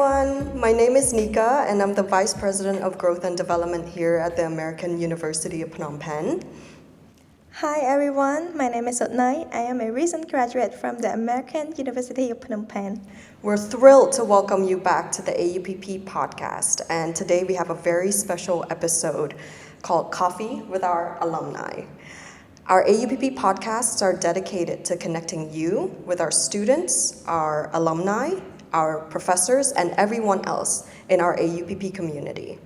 everyone, my name is Nika and I'm the Vice President of Growth and Development here at the American University of Phnom Penh. Hi everyone, my name is Sonay. I am a recent graduate from the American University of Phnom Penh. We're thrilled to welcome you back to the AUPP Podcast, and today we have a very special episode called Coffee with Our Alumni. Our AUPP podcasts are dedicated to connecting you with our students, our alumni, our professors, and everyone else in our AUPP community.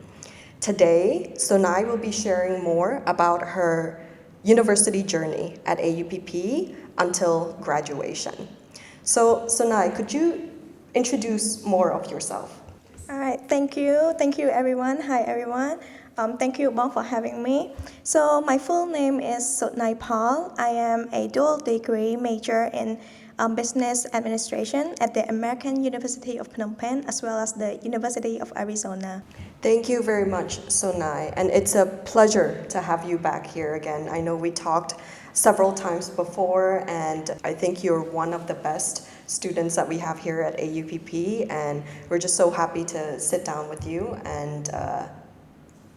Today, Sonay will be sharing more about her university journey at AUPP until graduation. So, Sonay, could you introduce more of yourself? All right, thank you. Thank you everyone. Hi everyone. Thank you, Bong, for having me. So my full name is Sonay Phal. I am a dual degree major in business administration at the American University of Phnom Penh as well as the University of Arizona. Thank you very much, Sonay, and it's a pleasure to have you back here again. I know we talked several times before, and I think you're one of the best students that we have here at AUPP, and we're just so happy to sit down with you and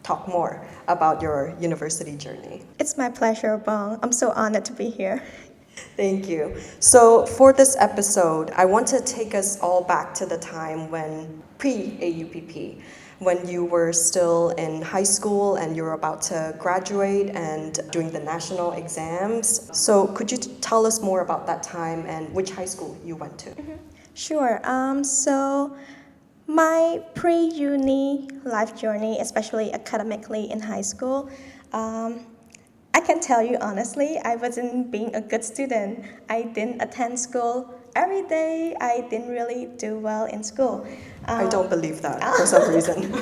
talk more about your university journey. It's my pleasure, Bong. I'm so honored to be here. Thank you. So for this episode, I want to take us all back to the time when pre-AUPP, when you were still in high school and you were about to graduate and doing the national exams. So could you tell us more about that time and which high school you went to? Sure. So my pre-uni life journey, especially academically in high school, I can tell you honestly, I wasn't being a good student. I didn't attend school every day. I didn't really do well in school. I don't believe that for some reason.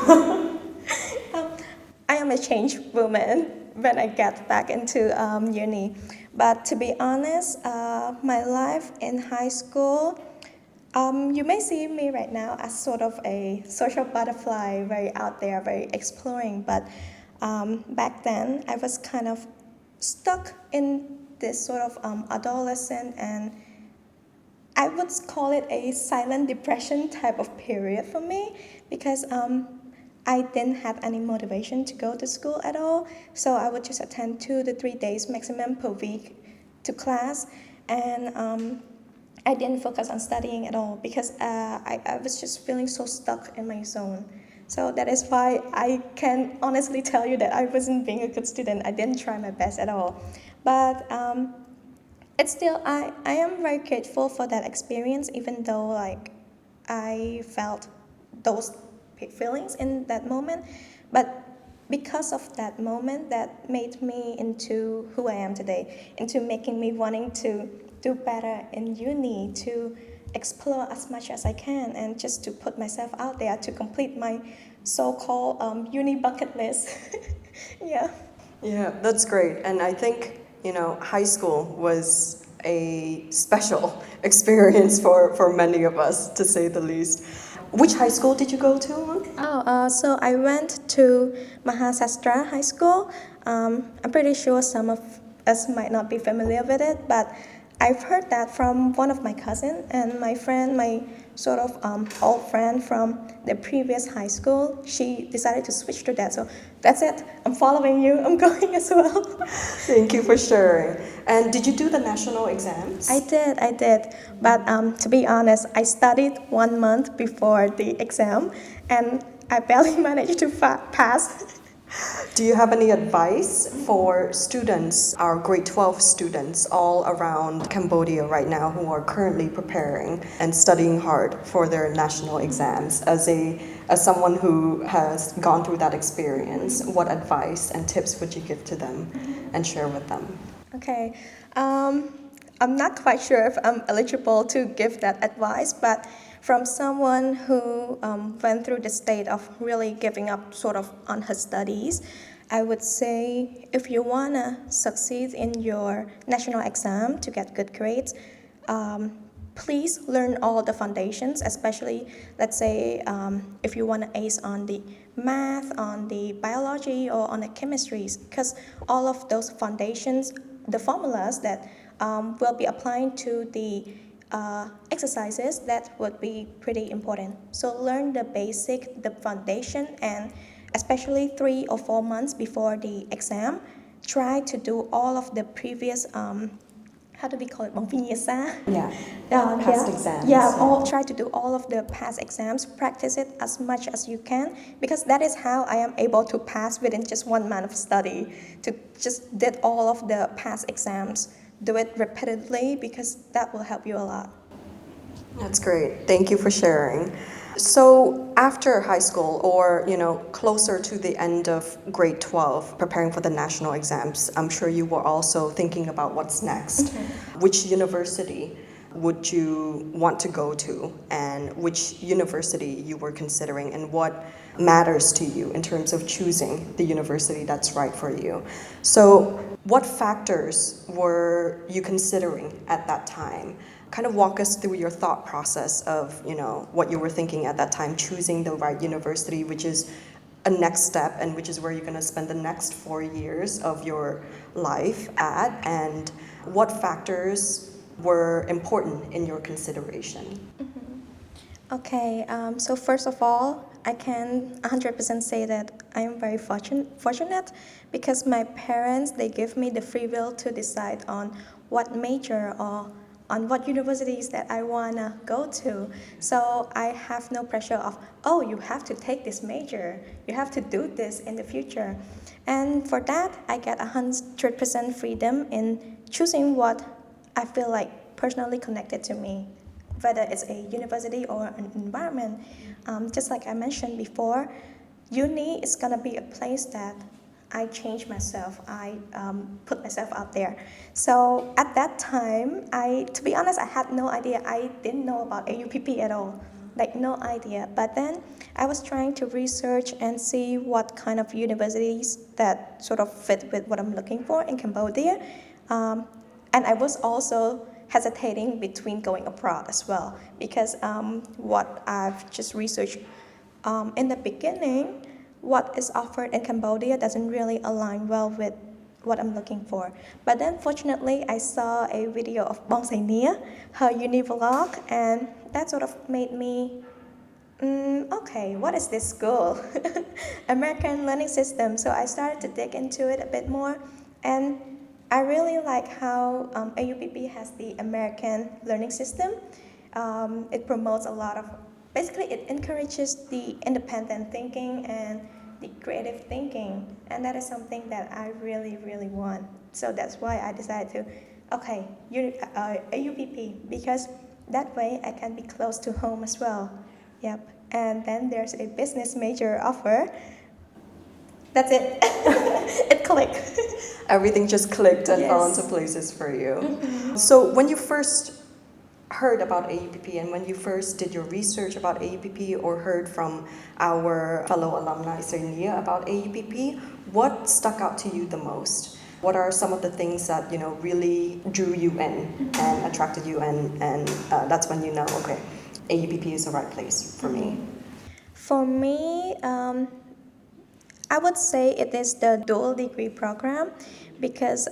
I am a changed woman when I get back into uni. But to be honest, my life in high school, you may see me right now as sort of a social butterfly, very out there, very exploring. But back then, I was kind of stuck in this sort of adolescent, and I would call it a silent depression type of period for me, because I didn't have any motivation to go to school at all. So I would just attend 2 to 3 days maximum per week to class, and I didn't focus on studying at all because I was just feeling so stuck in my zone. So that is why I can honestly tell you that I wasn't being a good student. I didn't try my best at all. But it's still, I am very grateful for that experience, even though like I felt those feelings in that moment. But because of that moment, that made me into who I am today, into making me wanting to do better in uni, to explore as much as I can, and just to put myself out there to complete my so-called uni bucket list. Yeah. Yeah, that's great. And I think, high school was a special experience for many of us, to say the least. Which high school did you go to? So I went to Mahasastra High School. I'm pretty sure some of us might not be familiar with it, but I've heard that from one of my cousins and my friend, my sort of old friend from the previous high school. She decided to switch to that. So that's it. I'm following you. I'm going as well. Thank you for sharing. And did you do the national exams? I did. But to be honest, I studied 1 month before the exam, and I barely managed to pass. Do you have any advice for students, our grade 12 students all around Cambodia right now who are currently preparing and studying hard for their national exams? As someone who has gone through that experience, what advice and tips would you give to them and share with them? Okay. I'm not quite sure if I'm eligible to give that advice, but from someone who went through the state of really giving up sort of on her studies, I would say if you want to succeed in your national exam to get good grades, please learn all the foundations, especially, let's say, if you want to ace on the math, on the biology, or on the chemistries, because all of those foundations, the formulas that will be applying to the exercises that would be pretty important. So learn the basic, the foundation, and especially 3 or 4 months before the exam, try to do all of the previous how do we call it? Yeah. Past exams. Try to do all of the past exams, practice it as much as you can, because that is how I am able to pass within just 1 month of study, to just did all of the past exams, do it repeatedly, because that will help you a lot. That's great. Thank you for sharing. So after high school, or closer to the end of grade 12, preparing for the national exams, I'm sure you were also thinking about what's next. Which university would you want to go to, and which university you were considering, and what matters to you in terms of choosing the university that's right for you. So what factors were you considering at that time? Kind of walk us through your thought process of, what you were thinking at that time, choosing the right university, which is a next step and which is where you're going to spend the next 4 years of your life at, and what factors were important in your consideration. Okay, so first of all, I can 100% say that I am very fortunate, because my parents, they give me the free will to decide on what major or on what universities that I want to go to. So I have no pressure of, oh, you have to take this major, you have to do this in the future. And for that, I get 100% freedom in choosing what I feel like personally connected to me, whether it's a university or an environment. Just like I mentioned before, uni is gonna be a place that I change myself, I put myself out there. So at that time, to be honest, I had no idea. I didn't know about AUPP at all, like no idea. But then I was trying to research and see what kind of universities that sort of fit with what I'm looking for in Cambodia. And I was also hesitating between going abroad as well, because what I've just researched in the beginning, what is offered in Cambodia doesn't really align well with what I'm looking for. But then fortunately, I saw a video of Bong Sainia, her uni vlog, and that sort of made me, okay, what is this school? American learning system. So I started to dig into it a bit more, and I really like how AUPP has the American learning system. It promotes a lot of, basically it encourages the independent thinking and the creative thinking, and that is something that I really, really want. So that's why I decided to, okay, AUPP, because that way I can be close to home as well. Yep. And then there's a business major offer. That's it. It clicked. Everything just clicked and fell Yes. into places for you. So when you first heard about AUPP, and when you first did your research about AUPP or heard from our fellow alumni Sarnia about AUPP, what stuck out to you the most? What are some of the things that really drew you in and attracted you, and that's when okay, AUPP is the right place for me? For me, I would say it is the dual degree program, because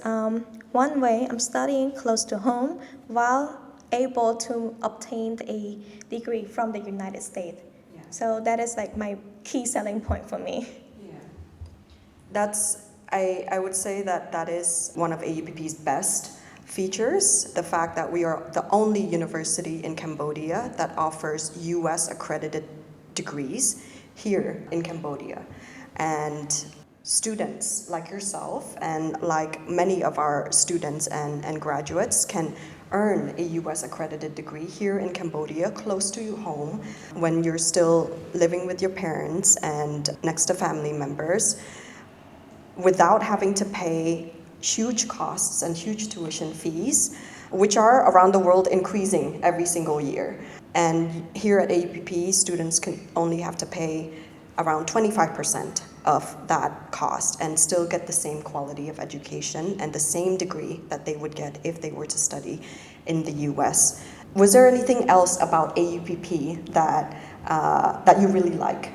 one way I'm studying close to home while able to obtain a degree from the United States. Yeah. So that is like my key selling point for me. Yeah. I would say that is one of AUPP's best features, the fact that we are the only university in Cambodia that offers US accredited degrees here in Cambodia. And students like yourself and like many of our students and graduates can earn a US accredited degree here in Cambodia, close to home, when you're still living with your parents and next to family members, without having to pay huge costs and huge tuition fees, which are around the world increasing every single year. And here at AUPP, students can only have to pay around 25% of that cost and still get the same quality of education and the same degree that they would get if they were to study in the US. Was there anything else about AUPP that you really like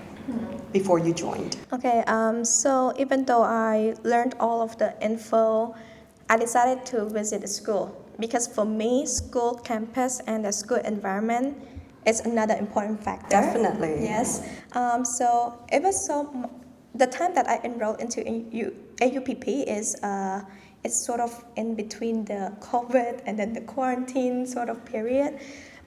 before you joined? Okay, so even though I learned all of the info I decided to visit the school because for me, school campus and the school environment is another important factor. Definitely. Yes. So it was the time that I enrolled into AUPP is it's sort of in between the COVID and then the quarantine sort of period.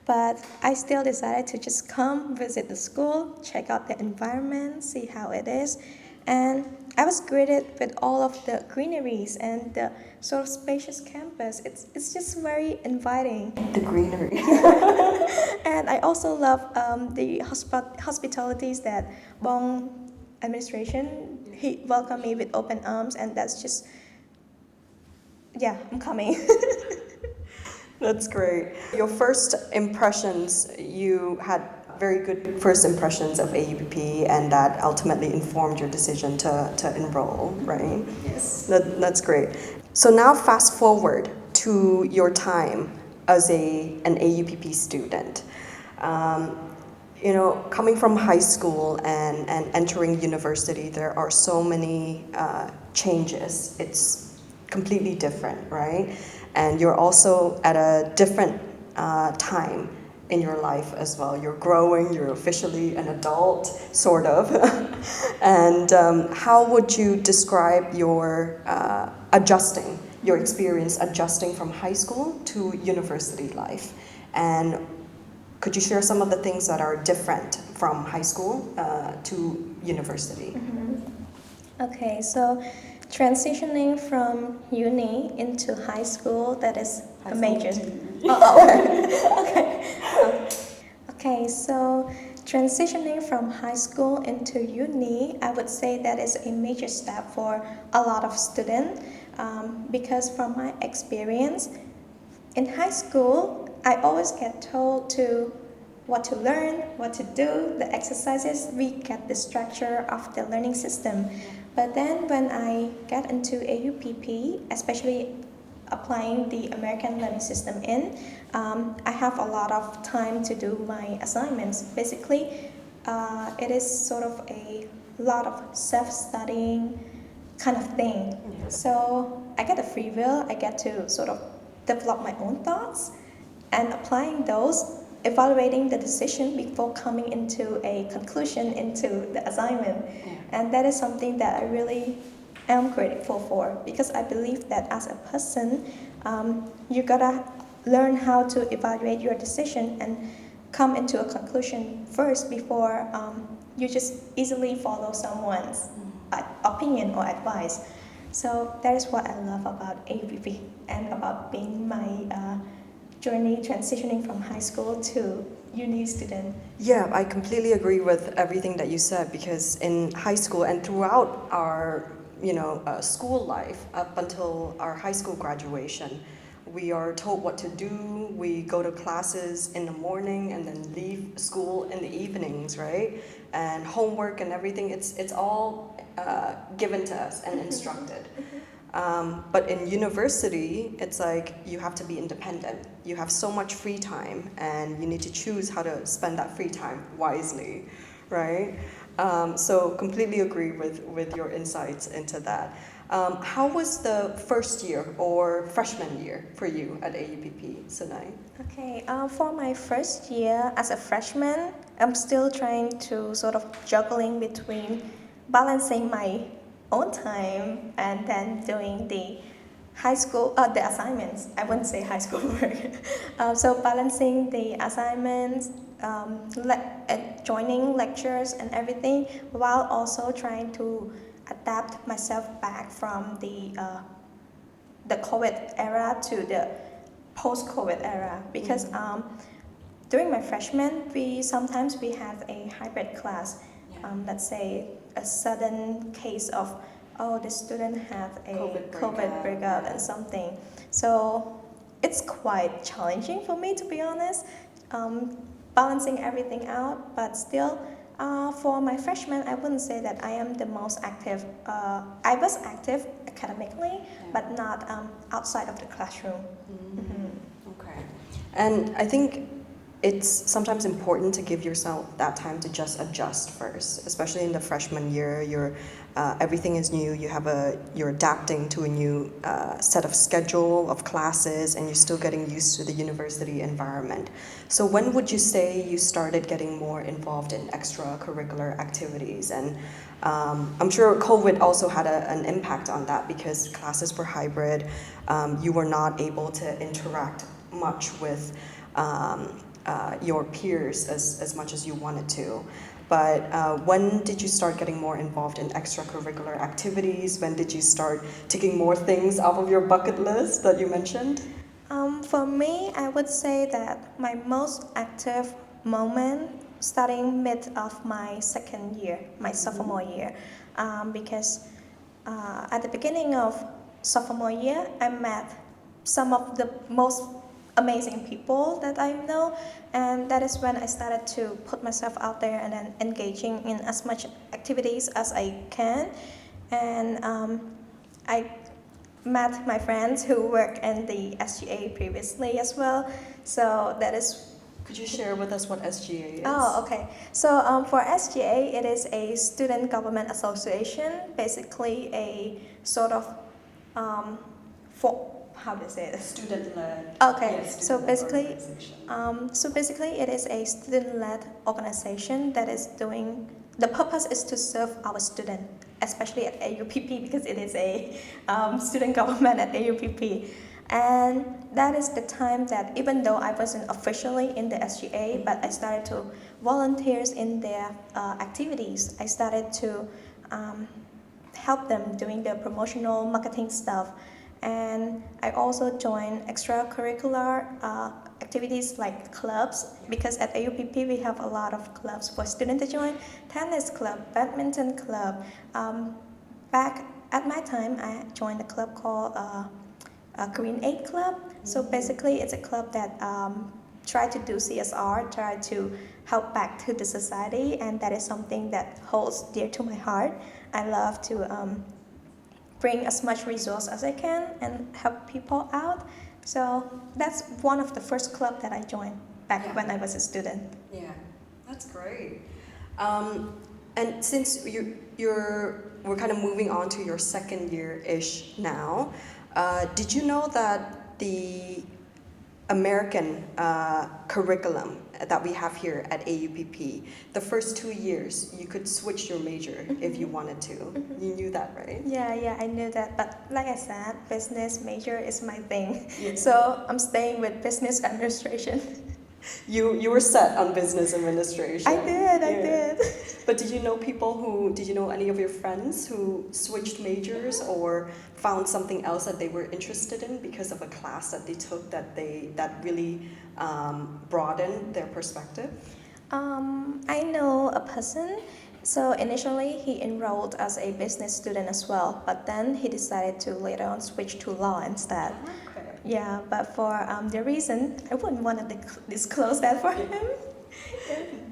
But I still decided to just come visit the school, check out the environment, see how it is. And I was greeted with all of the greeneries and the sort of spacious campus. It's just very inviting. The greenery. And I also love the hospitalities that Bong administration, he welcomed me with open arms, and that's just, yeah, I'm coming. That's great. Your first impressions, you had very good first impressions of AUPP, and that ultimately informed your decision to enroll, right? Yes. That's great. So now fast forward to your time as an AUPP student. Coming from high school and entering university, there are so many changes. It's completely different, right? And you're also at a different time in your life as well. You're growing, you're officially an adult, sort of. And how would you describe your experience adjusting from high school to university life? And could you share some of the things that are different from high school to university? Mm-hmm. Okay, so transitioning from uni into high school, that is a major. Okay, so transitioning from high school into uni, I would say that is a major step for a lot of students because from my experience, in high school, I always get told what to learn, what to do, the exercises, we get the structure of the learning system. But then when I get into AUPP, especially applying the American learning system I have a lot of time to do my assignments. Basically, it is sort of a lot of self-studying kind of thing. Yeah. So I get a free will, I get to sort of develop my own thoughts and applying those, evaluating the decision before coming into a conclusion into the assignment. Yeah. And that is something that I really am grateful for because I believe that as a person, you gotta learn how to evaluate your decision and come into a conclusion first before you just easily follow someone's opinion or advice. So that is what I love about AUPP and about being my journey transitioning from high school to uni student. Yeah, I completely agree with everything that you said because in high school and throughout our school life up until our high school graduation, we are told what to do. We go to classes in the morning and then leave school in the evenings, right? And homework and everything, it's all given to us and instructed. But in university, it's like you have to be independent. You have so much free time and you need to choose how to spend that free time wisely, right? So completely agree with your insights into that. How was the first year or freshman year for you at AUPP, Sonay? Okay, for my first year as a freshman, I'm still trying to sort of juggling between balancing my own time and then doing the the assignments. I wouldn't say high school work. So balancing the assignments, joining lectures and everything, while also trying to adapt myself back from the COVID era to the post-COVID era. Because during my freshman, we have a hybrid class. Let's say a sudden case of the student had a COVID breakout and something. So it's quite challenging for me, to be honest, balancing everything out. But still, for my freshman, I wouldn't say that I am the most active. I was active academically, but not outside of the classroom. Okay. And I think it's sometimes important to give yourself that time to just adjust first, especially in the freshman year. Everything is new. You're adapting to a new set of schedule of classes, and you're still getting used to the university environment. So when would you say you started getting more involved in extracurricular activities? And I'm sure COVID also had an impact on that because classes were hybrid. You were not able to interact much with your peers as much as you wanted to. But when did you start getting more involved in extracurricular activities? When did you start taking more things off of your bucket list that you mentioned? For me, I would say that my most active moment starting mid of my second year, my sophomore year, because at the beginning of sophomore year, I met some of the most amazing people that I know, and that is when I started to put myself out there and then engaging in as much activities as I can. And I met my friends who work in the SGA previously as well. So that is. Could you share with us what SGA is? Oh, okay. So for SGA, it is a student government association, basically a sort of how do you say it? Student-led. Okay, Yes, so basically, organization. it is a student-led organization that is doing. The purpose is to serve our student, especially at AUPP because it is a student government at AUPP, and that is the time that even though I wasn't officially in the SGA, but I started to volunteers in their activities. I started to help them doing the promotional marketing stuff. And I also joined extracurricular activities like clubs because at AUPP we have a lot of clubs for students to join. Tennis club, badminton club. Back at my time, I joined a club called Green Aid Club. So basically, it's a club that try to do CSR, try to help back to the society, and that is something that holds dear to my heart. I love to bring as much resource as I can and help people out. So that's one of the first club that I joined back when I was a student. Yeah, that's great. And since we're kind of moving on to your second year-ish now, did you know that the American curriculum that we have here at AUPP, the first 2 years, you could switch your major if you wanted to. You knew that, right? Yeah, I knew that. But like I said, business major is my thing. Yeah. So I'm staying with business administration. You were set on business administration. I did. But did you know any of your friends who switched majors or found something else that they were interested in because of a class that they took that really broadened their perspective? I know a person. So initially he enrolled as a business student as well, but then he decided to later on switch to law instead. Okay. Yeah, but for the reason, I wouldn't want to disclose that for him.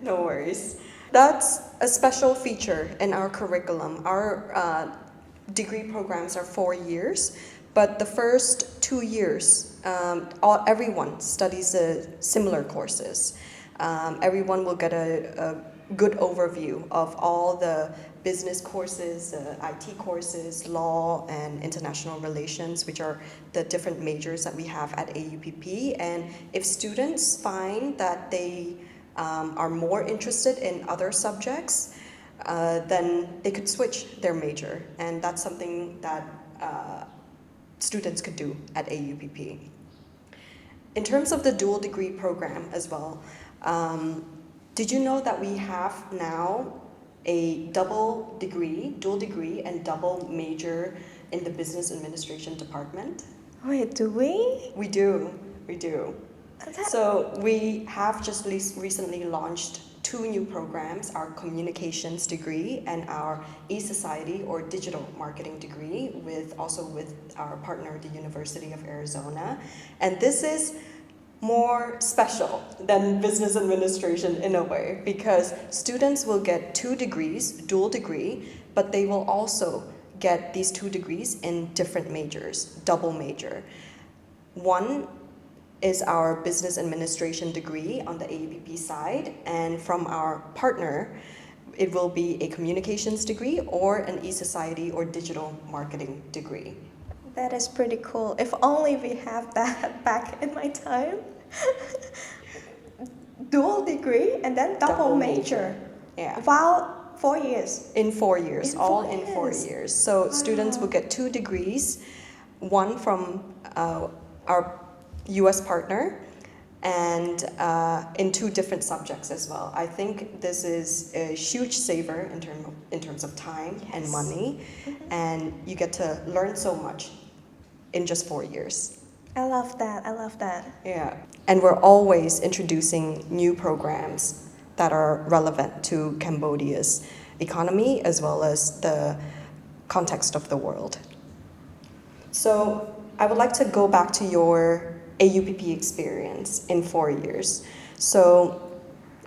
No worries. That's a special feature in our curriculum. Our degree programs are 4 years, but the first 2 years, everyone studies similar courses. Everyone will get a good overview of all the business courses, IT courses, law, and international relations, which are the different majors that we have at AUPP. And if students find that they are more interested in other subjects, then they could switch their major. And that's something that students could do at AUPP. In terms of the dual degree program as well, did you know that we have now a dual degree and double major in the business administration department? Wait, do we? We do. So we have just recently launched 2 new programs, our communications degree and our e-society or digital marketing degree with our partner, the University of Arizona. And this is more special than business administration in a way because students will get 2 degrees, dual degree, but they will also get these 2 degrees in different majors, double major. One is our business administration degree on the AUPP side, and from our partner, it will be a communications degree or an e-society or digital marketing degree. That is pretty cool. If only we have that back in my time. Dual degree and then double major. Yeah. While 4 years. In 4 years, all in 4 years. years. So students will get 2 degrees, one from our US partner, and in 2 different subjects as well. I think this is a huge saver in terms of time and money, and you get to learn so much in just 4 years. I love that. Yeah, and we're always introducing new programs that are relevant to Cambodia's economy as well as the context of the world. So I would like to go back to your AUPP experience in 4 years. So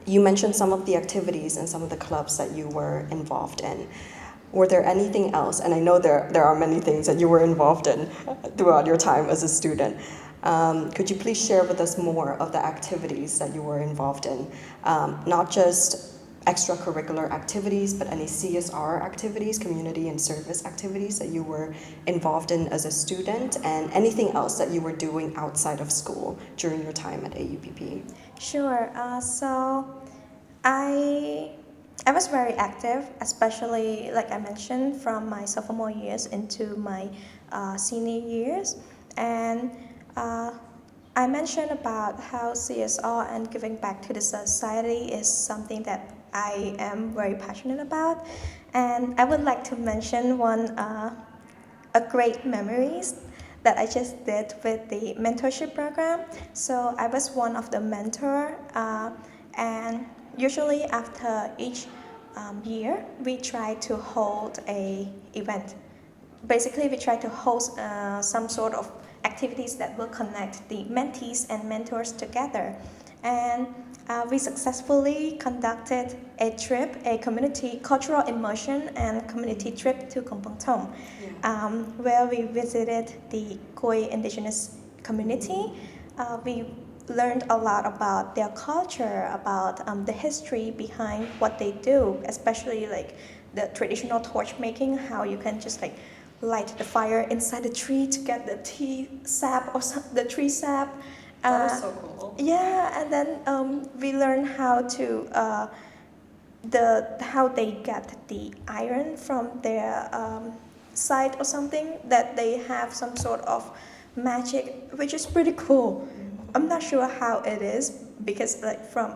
you mentioned some of the activities and some of the clubs that you were involved in. Were there anything else? And I know there are many things that you were involved in throughout your time as a student. Could you please share with us more of the activities that you were involved in? Not just extracurricular activities, but any CSR activities, community and service activities that you were involved in as a student, and anything else that you were doing outside of school during your time at AUPP? Sure. So I was very active, especially like I mentioned, from my sophomore years into my senior years, and I mentioned about how CSR and giving back to the society is something that I am very passionate about, and I would like to mention a great memories that I just did with the mentorship program. So I was one of the mentor, and usually after each year we try to hold a event. Basically, we try to host some sort of activities that will connect the mentees and mentors together. And we successfully conducted a trip, a community cultural immersion and community trip to Kampong Thom, where we visited the Khoi indigenous community. We learned a lot about their culture, about the history behind what they do, especially like the traditional torch making, how you can just like light the fire inside the tree to get the tea sap or the tree sap. That was so cool. Yeah, and then we learn how to how they get the iron from their site or something, that they have some sort of magic, which is pretty cool. I'm not sure how it is because like for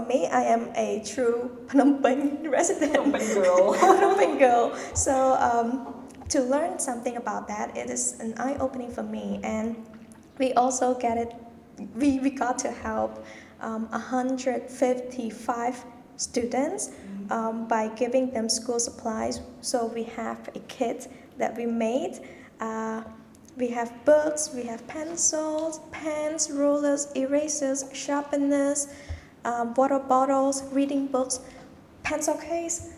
me, I am a true Phnom Penh resident. Phnom Penh girl. Phnom Penh girl. So to learn something about that, it is an eye-opening for me, and we also we got to help 155 students by giving them school supplies. So we have a kit that we made. We have books, we have pencils, pens, rulers, erasers, sharpeners, water bottles, reading books, pencil case.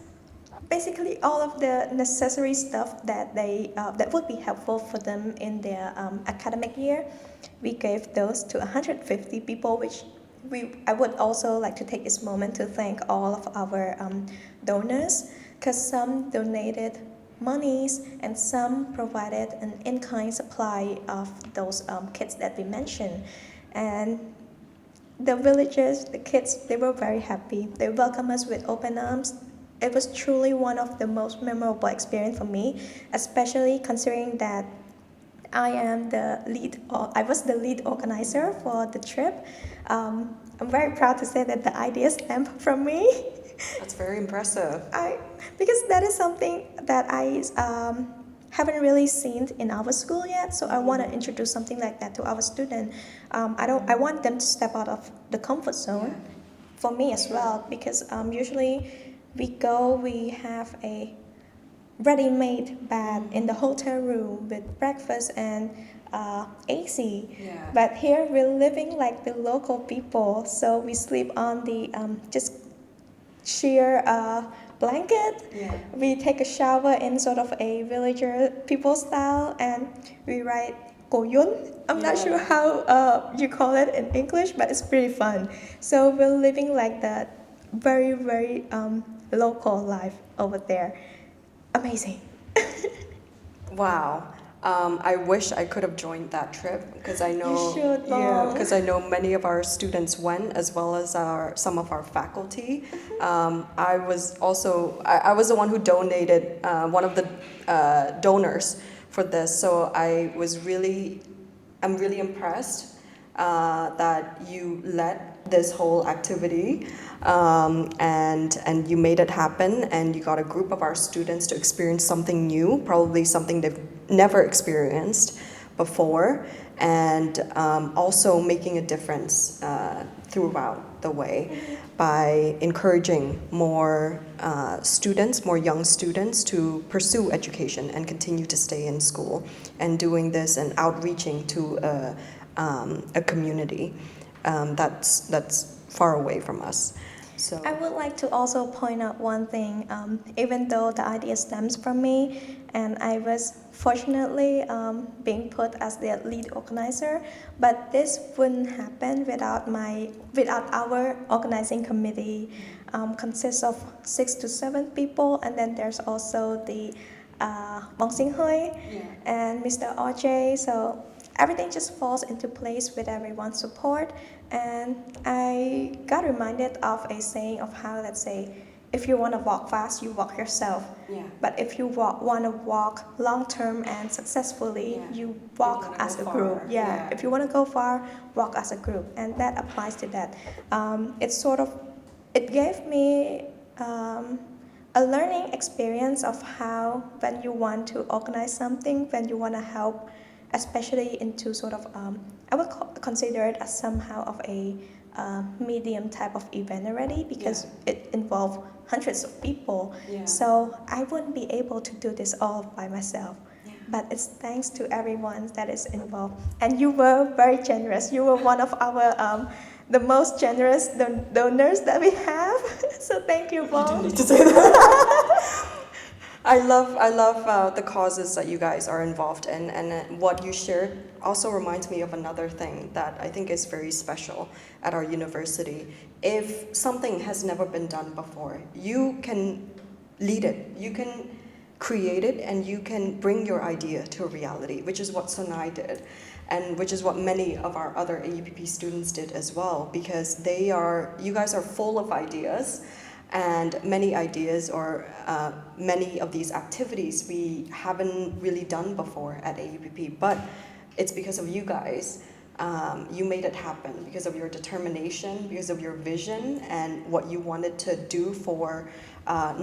Basically, all of the necessary stuff that that would be helpful for them in their academic year. We gave those to 150 people, which I would also like to take this moment to thank all of our donors, because some donated monies and some provided an in-kind supply of those kits that we mentioned. And the villagers, the kids, they were very happy. They welcomed us with open arms. It was truly one of the most memorable experience for me, especially considering that I was the lead organizer for the trip. I'm very proud to say that the idea stemmed from me. That's very impressive. Because that is something that I haven't really seen in our school yet. So I want to introduce something like that to our students. I want them to step out of the comfort zone, for me as well, because usually we have a ready-made bed in the hotel room with breakfast and AC. Yeah. But here we're living like the local people, so we sleep on the just sheer blanket. Yeah. We take a shower in sort of a villager people style, and we ride Koyun. I'm not Yeah. sure how you call it in English, but it's pretty fun. So we're living like that very, very local life over there. Amazing. Wow. I wish I could have joined that trip because I know, You should, yeah, Bong. because I know many of our students went as well as some of our faculty. I was also I was the one who donated, one of the donors for this, so I'm really impressed that you led this whole activity, and you made it happen, and you got a group of our students to experience something new, probably something they've never experienced before, and also making a difference throughout the way by encouraging more students, more young students to pursue education and continue to stay in school, and doing this and outreaching to a community that's far away from us. So I would like to also point out one thing. Even though the idea stems from me, and I was fortunately being put as the lead organizer, but this wouldn't happen without our organizing committee. Consists of 6 to 7 people, and then there's also the Bong Sing Hui and Mr. OJ. So everything just falls into place with everyone's support. And I got reminded of a saying of how, let's say, if you want to walk fast, you walk yourself. Yeah. But if you want to walk long term and successfully, Yeah. you If you walk wanna as go a far, group. yeah. If you want to go far, walk as a group. And that applies to that. It gave me a learning experience of how, when you want to organize something, when you want to help, especially into I would consider it as somehow of a medium type of event already, because it involved hundreds of people. Yeah. So I wouldn't be able to do this all by myself. But it's thanks to everyone that is involved. And you were very generous. You were one of our the most generous donors that we have. So thank you, Bong. need to say that. I love the causes that you guys are involved in, and what you shared also reminds me of another thing that I think is very special at our university. If something has never been done before, you can lead it, you can create it, and you can bring your idea to a reality, which is what Sonai did, and which is what many of our other AUPP students did as well, because you guys are full of ideas. And many ideas or many of these activities we haven't really done before at AUPP, but it's because of you guys. You made it happen because of your determination, because of your vision, and what you wanted to do for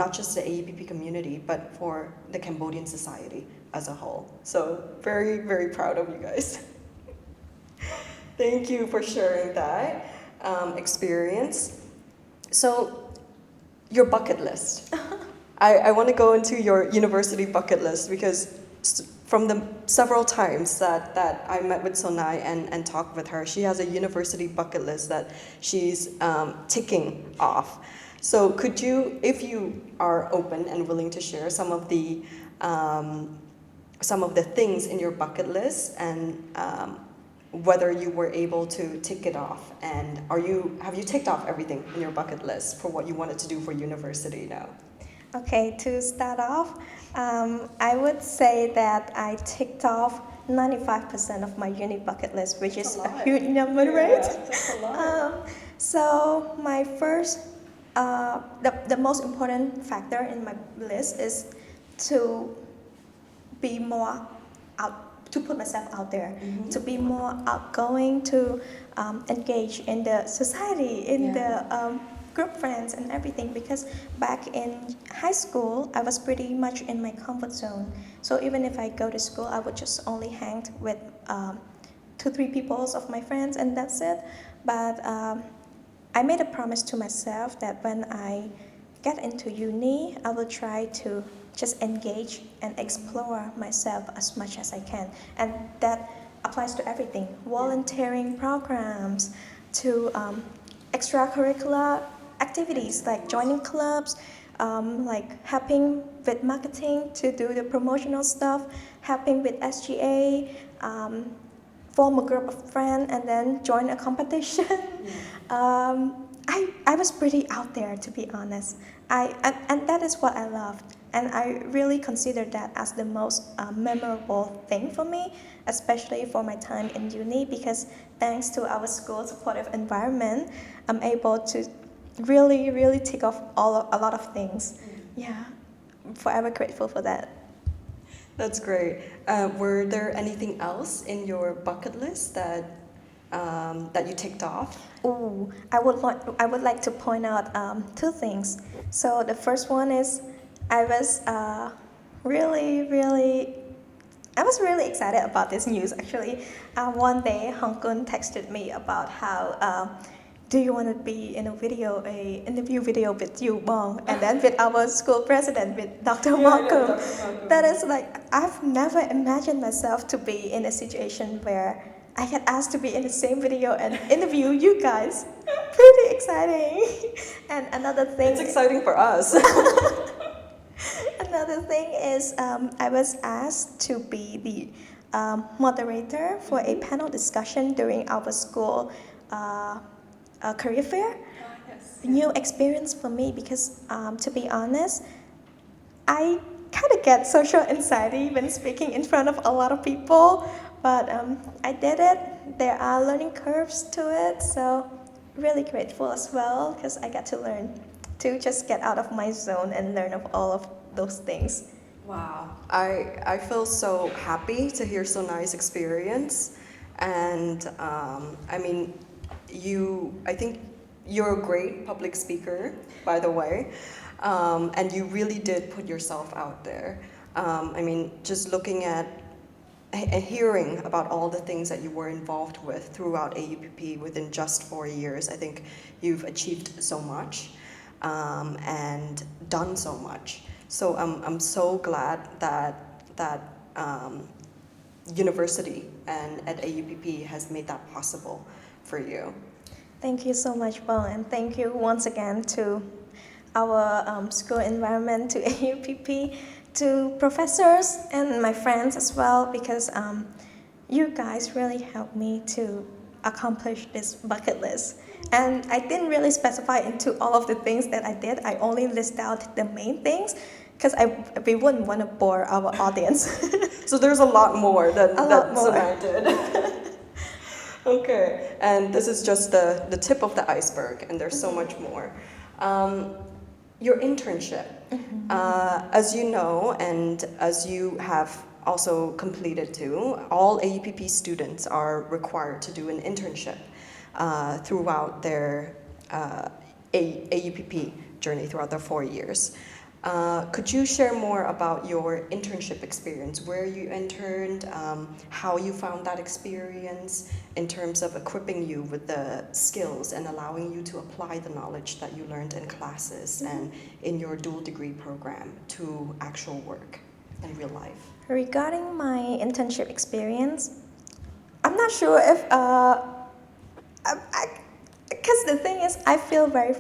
not just the AUPP community, but for the Cambodian society as a whole. So very, very proud of you guys. Thank you for sharing that experience. So, your bucket list. I want to go into your university bucket list because from the several times that I met with Sonai and talked with her, she has a university bucket list that she's ticking off. So could you, if you are open and willing to share some of the things in your bucket list, and whether you were able to tick it off, and have you ticked off everything in your bucket list for what you wanted to do for university now? Okay, to start off, I would say that I ticked off 95% of my uni bucket list, which is a huge number, right? That's a lot. So my first, the most important factor in my list is to be more to put myself out there, to be more outgoing, to engage in the society, in the group friends and everything. Because back in high school, I was pretty much in my comfort zone. So even if I go to school, I would just only hang with 2-3 people of my friends, and that's it. But I made a promise to myself that when I get into uni, I will try to just engage and explore myself as much as I can. And that applies to everything, volunteering programs, to extracurricular activities like joining clubs, like helping with marketing to do the promotional stuff, helping with SGA, form a group of friends, and then join a competition. I was pretty out there, to be honest. And that is what I loved. And I really consider that as the most memorable thing for me, especially for my time in uni, because thanks to our school supportive environment, I'm able to really, really tick off a lot of things. Yeah, forever grateful for that. That's great. Were there anything else in your bucket list that you ticked off? Ooh, I would like to point out two things. So the first one is I was really, really I was really excited about this news actually. One day, Hong Kong texted me about how do you want to be in a interview video with you, Bong, and then with our school president, with Dr. Malcolm. That is like I've never imagined myself to be in a situation where I get asked to be in the same video and interview you guys. Pretty exciting. And another thing. It's exciting for us. Another thing is I was asked to be the moderator for a panel discussion during our school career fair. Yes. New experience for me because to be honest, I kind of get social anxiety when speaking in front of a lot of people, but I did it. There are learning curves to it, so really grateful as well because I got to learn to just get out of my zone and learn of all of those things. Wow, I feel so happy to hear so nice experience, and I mean, I think you're a great public speaker, by the way, and you really did put yourself out there. I mean, just looking at and hearing about all the things that you were involved with throughout AUPP within just 4 years, I think you've achieved so much and done so much. So I'm so glad that university and at AUPP has made that possible for you. Thank you so much, Paul, and thank you once again to our school environment, to AUPP, to professors and my friends as well, because you guys really helped me to accomplish this bucket list. And I didn't really specify into all of the things that I did. I only list out the main things because we wouldn't want to bore our audience. So there's a lot more that more. Sonay did. Okay, and this is just the tip of the iceberg, and there's so much more. Your internship, as you know, and as you have also completed too, all AUPP students are required to do an internship throughout their AUPP journey throughout their 4 years. Could you share more about your internship experience, where you interned, how you found that experience in terms of equipping you with the skills and allowing you to apply the knowledge that you learned in classes and in your dual degree program to actual work in real life? Regarding my internship experience, I'm not sure if, because the thing is, I feel very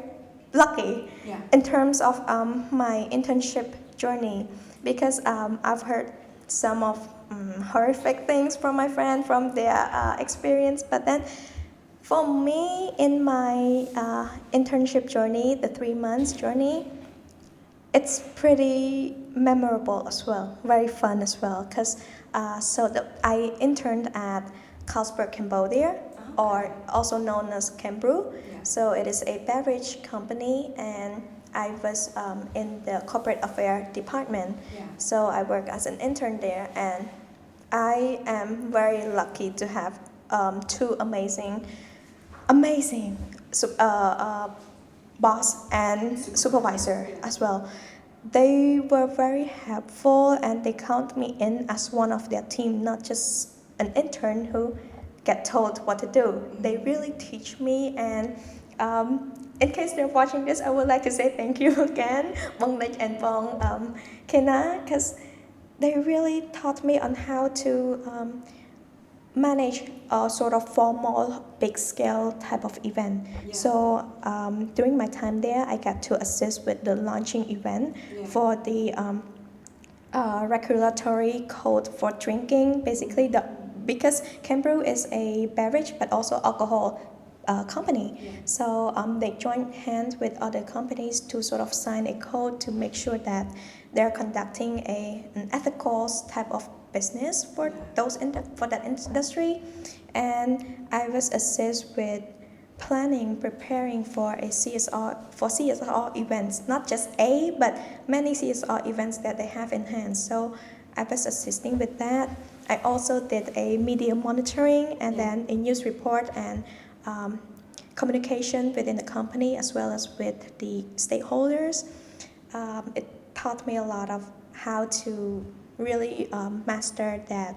lucky in terms of my internship journey because I've heard some of horrific things from my friend from their experience, but then for me in my internship journey, the 3 months journey, it's pretty memorable as well, very fun as well because I interned at Carlsberg, Cambodia, or also known as Cambrew. So it is a beverage company, and I was in the corporate affairs department. So I work as an intern there, and I am very lucky to have two amazing boss and supervisor as well. They were very helpful, and they count me in as one of their team, not just an intern who get told what to do. They really teach me, and in case they're watching this, I would like to say thank you again, Bong Lech and Bong Kena, because they really taught me on how to manage a sort of formal, big scale type of event. Yeah. So during my time there, I got to assist with the launching event for the regulatory code for drinking. Basically, because Cambrew is a beverage but also alcohol company. Yeah. So they joined hands with other companies to sort of sign a code to make sure that they're conducting an ethical type of business for for that industry. And I was assist with planning, preparing for CSR events, not just but many CSR events that they have in hand. So I was assisting with that. I also did a media monitoring and then a news report and communication within the company as well as with the stakeholders. It taught me a lot of how to really master that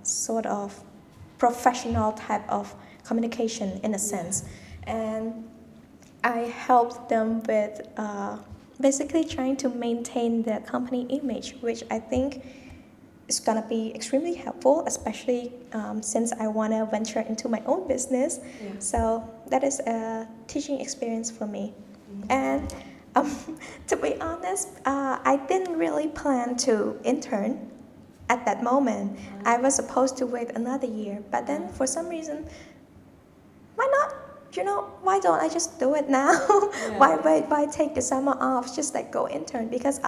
sort of professional type of communication in a sense. And I helped them with basically trying to maintain the company image, which I think is going to be extremely helpful, especially since I want to venture into my own business. Yeah. So that is a teaching experience for me. And to be honest, I didn't really plan to intern at that moment. I was supposed to wait another year, but then for some reason, why not? Why don't I just do it now? Yeah. Why wait? Why take the summer off? Just like go intern, because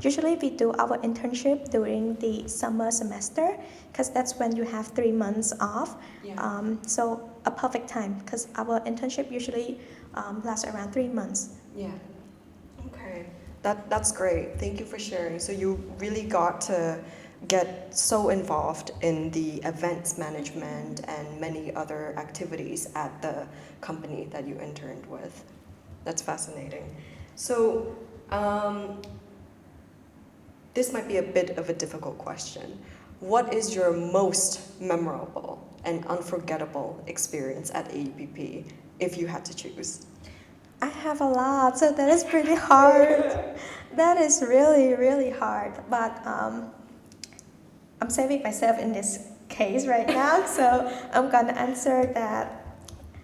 usually we do our internship during the summer semester, because that's when you have 3 months off. Yeah. So a perfect time, because our internship usually lasts around 3 months. Yeah. Okay. That's great. Thank you for sharing. So you really got to get so involved in the events management and many other activities at the company that you interned with. That's fascinating. So this might be a bit of a difficult question. What is your most memorable and unforgettable experience at AUPP, if you had to choose? I have a lot, so that is pretty hard. That is really, really hard. But I'm saving myself in this case right now, so I'm gonna answer that.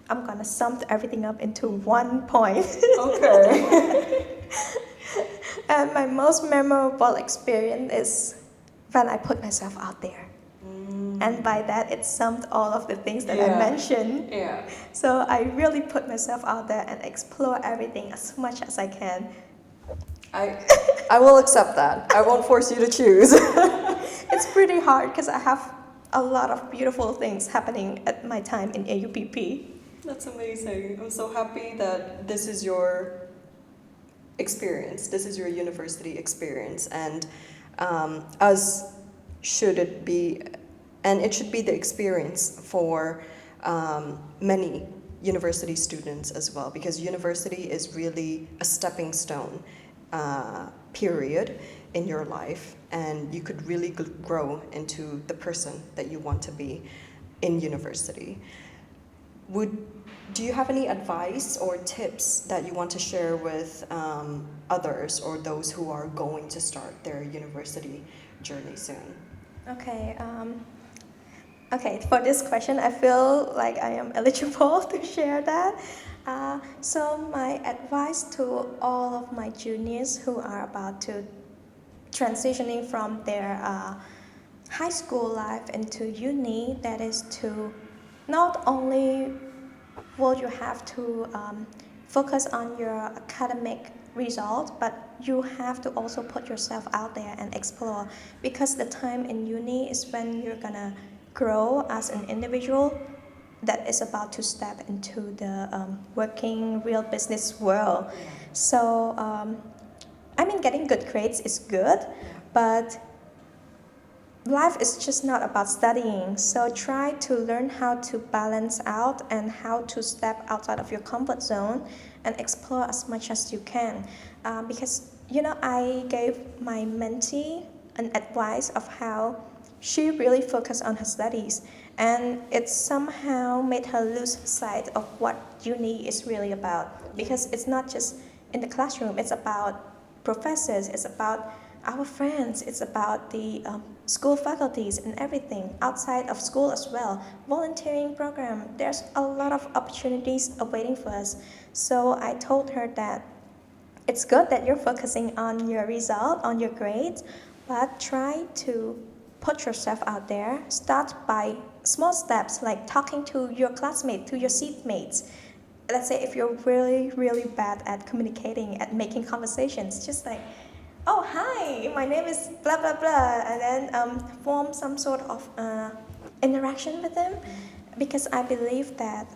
I'm gonna sum everything up into one point. Okay. And my most memorable experience is when I put myself out there. And by that, it summed all of the things that I mentioned. Yeah. So I really put myself out there and explore everything as much as I can. I will accept that. I won't force you to choose. It's pretty hard because I have a lot of beautiful things happening at my time in AUPP. That's amazing. I'm so happy that this is your experience. This is your university experience, and as should it be, and it should be the experience for many university students as well, because university is really a stepping stone period in your life, and you could really grow into the person that you want to be in university. Do you have any advice or tips that you want to share with others or those who are going to start their university journey soon? Okay. For this question, I feel like I am eligible to share that. So my advice to all of my juniors who are about to transitioning from their high school life into uni, that is to not only will you have to focus on your academic result, but you have to also put yourself out there and explore, because the time in uni is when you're gonna grow as an individual that is about to step into the working real business world. So getting good grades is good, but life is just not about studying. So try to learn how to balance out and how to step outside of your comfort zone and explore as much as you can. Because I gave my mentee an advice of how she really focused on her studies, and it somehow made her lose sight of what uni is really about, because it's not just in the classroom, it's about professors, it's about our friends. It's about the school faculties and everything outside of school as well. Volunteering program. There's a lot of opportunities awaiting for us. So I told her that it's good that you're focusing on your result, on your grades, but try to put yourself out there. Start by small steps like talking to your classmates, to your seatmates. Let's say if you're really, really bad at communicating, at making conversations, just like, oh, hi, my name is blah, blah, blah, and then form some sort of interaction with them. Because I believe that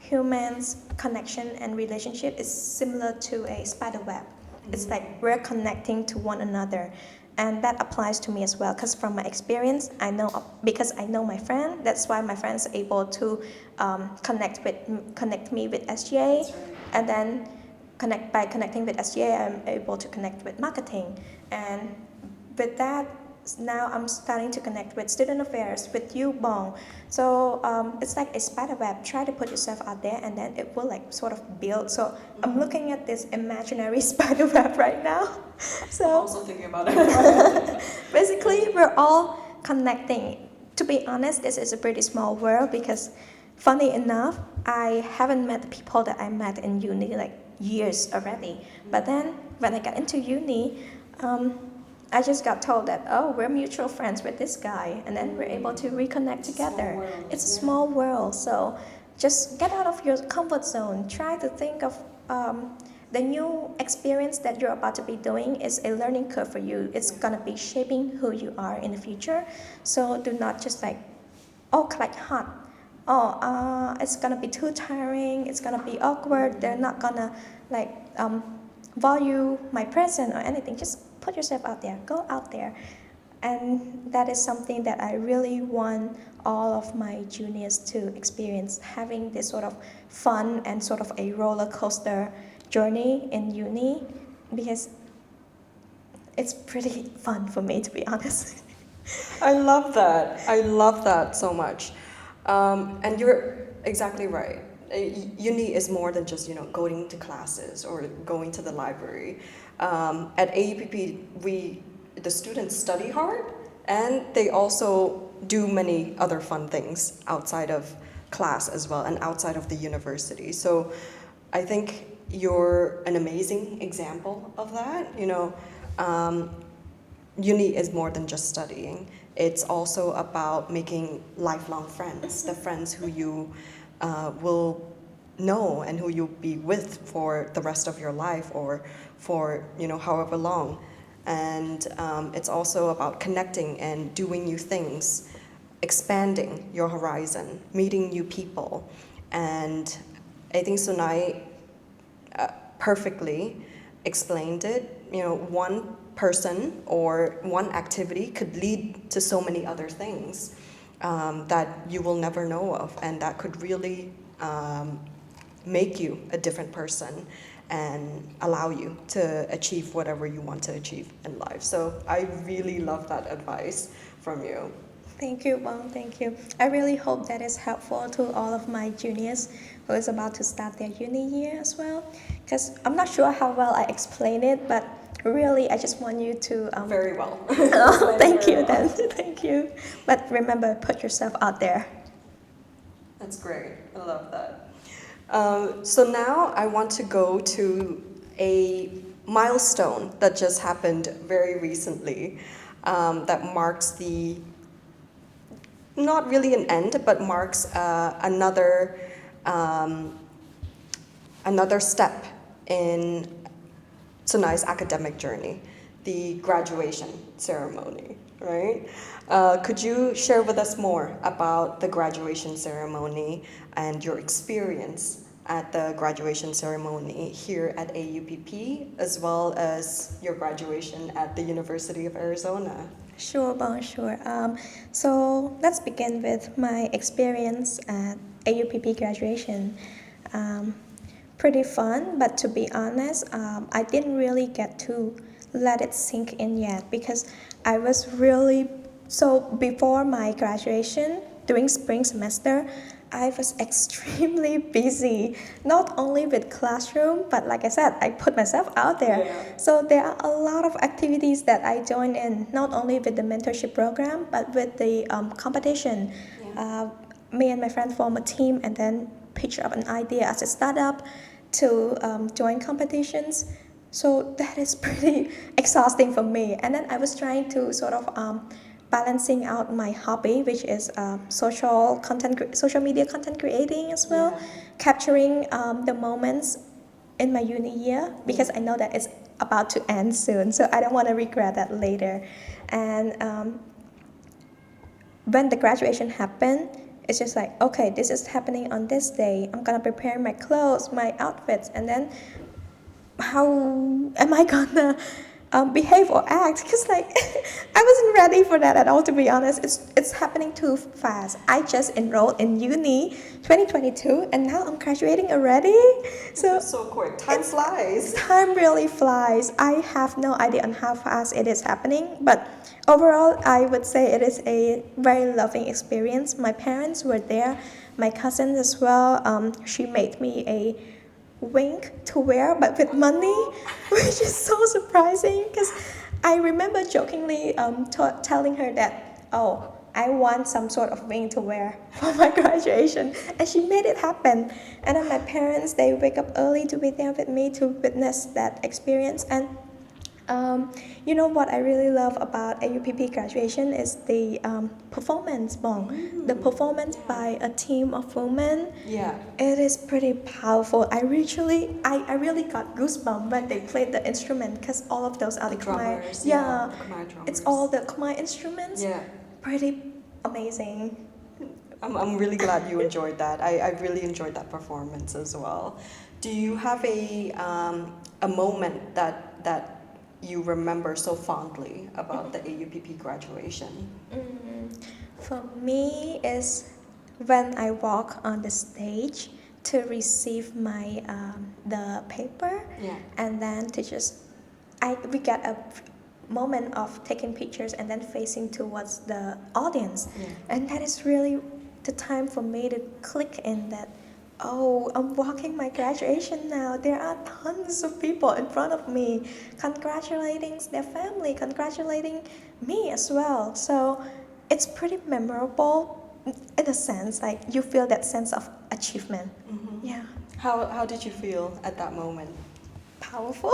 humans' connection and relationship is similar to a spider web. It's like we're connecting to one another. And that applies to me as well, because from my experience, I know, because I know my friend, that's why my friend's able to connect me with SGA, That's right. and then by connecting with SGA, I'm able to connect with marketing. And with that, now I'm starting to connect with student affairs, with you, Bong. So it's like a spider web. Try to put yourself out there, and then it will like sort of build. So I'm looking at this imaginary spider web right now. I'm So also thinking about it. basically, we're all connecting. To be honest, this is a pretty small world because, funny enough, I haven't met the people that I met in uni like years already. But then when I got into uni, I just got told that, oh, we're mutual friends with this guy, and then we're able to reconnect together. It's a small world, so just get out of your comfort zone. Try to think of the new experience that you're about to be doing is a learning curve for you. It's gonna be shaping who you are in the future. So do not just like, oh, collect hot. Oh, it's gonna be too tiring. It's gonna be awkward. They're not gonna like value my present or anything. Just put yourself out there. Go out there. And that is something that I really want all of my juniors to experience, having this sort of fun and sort of a roller coaster journey in uni, because it's pretty fun for me, to be honest. I love that. I love that so much. And you're exactly right. Uni is more than just going to classes or going to the library. At AUPP, the students study hard, and they also do many other fun things outside of class as well and outside of the university. So I think you're an amazing example of that. Uni is more than just studying. It's also about making lifelong friends, the friends who you will know and who you'll be with for the rest of your life or for however long. And it's also about connecting and doing new things, expanding your horizon, meeting new people. And I think Sonay perfectly explained it. One person or one activity could lead to so many other things that you will never know of, and that could really make you a different person and allow you to achieve whatever you want to achieve in life. So I really love that advice from you. Thank you, Bong. Thank you. I really hope that is helpful to all of my juniors who is about to start their uni year as well. Because I'm not sure how well I explained it, but really, I just want you to... Very well. Oh, thank you, then. Thank you. But remember, put yourself out there. That's great. I love that. So now I want to go to a milestone that just happened very recently that marks the, not really an end, but marks another step in Sonay's academic journey, the graduation ceremony, right? Could you share with us more about the graduation ceremony and your experience at the graduation ceremony here at AUPP, as well as your graduation at the University of Arizona? Sure, Bong, sure. So let's begin with my experience at AUPP graduation. Pretty fun, but to be honest, I didn't really get to let it sink in yet because I was really... So before my graduation, during spring semester, I was extremely busy, not only with classroom, but like I said, I put myself out there. Yeah. So there are a lot of activities that I join in, not only with the mentorship program, but with the competition. Me and my friend form a team and then pitch up an idea as a startup to join competitions. So that is pretty exhausting for me. And then I was trying to sort of balancing out my hobby, which is social media content creating as well, Yeah. capturing the moments in my uni year because I know that it's about to end soon. So I don't want to regret that later. And when the graduation happened, it's just like, okay, this is happening on this day. I'm gonna prepare my clothes, my outfits, and then how am I gonna behave or act? Because like I wasn't ready for that at all. To be honest, it's happening too fast. I just enrolled in uni 2022, and now I'm graduating already. So It's so quick. Time flies. time really flies. I have no idea on how fast it is happening, but overall, I would say it is a very loving experience. My parents were there, my cousins as well. She made me a wink to wear, but with money, which is so surprising because I remember jokingly telling her that, oh, I want some sort of ring to wear for my graduation, and she made it happen. And then my parents, they wake up early to be there with me to witness that experience. And you know what I really love about AUPP graduation is the performance bong. The performance by a team of women. Yeah. It is pretty powerful. I really got goosebumps when they played the instrument because all of those are the Khmer. drummers. Yeah, The Khmer drummers. it's all the Khmer instruments. Yeah. Pretty amazing. I'm really glad you enjoyed that. I really enjoyed that performance as well. Do you have a moment that you remember so fondly about the AUPP graduation? For me, is when I walk on the stage to receive my the paper, Yeah. and then to we get a moment of taking pictures and then facing towards the audience, Yeah. and that is really the time for me to click in that. Oh, I'm walking my graduation now. There are tons of people in front of me congratulating their family, congratulating me as well. So it's pretty memorable in a sense, like you feel that sense of achievement. Yeah. How did you feel at that moment? Powerful.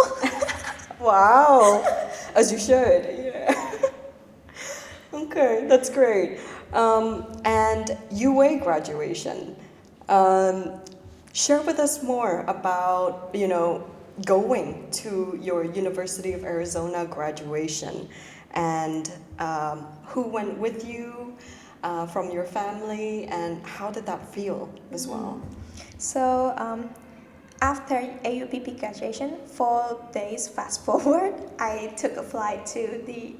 Wow, as you should. Yeah. Okay, that's great. And UA graduation. Share with us more about going to your University of Arizona graduation, and who went with you from your family, and how did that feel as well? So after AUPP graduation, 4 days fast forward, I took a flight to the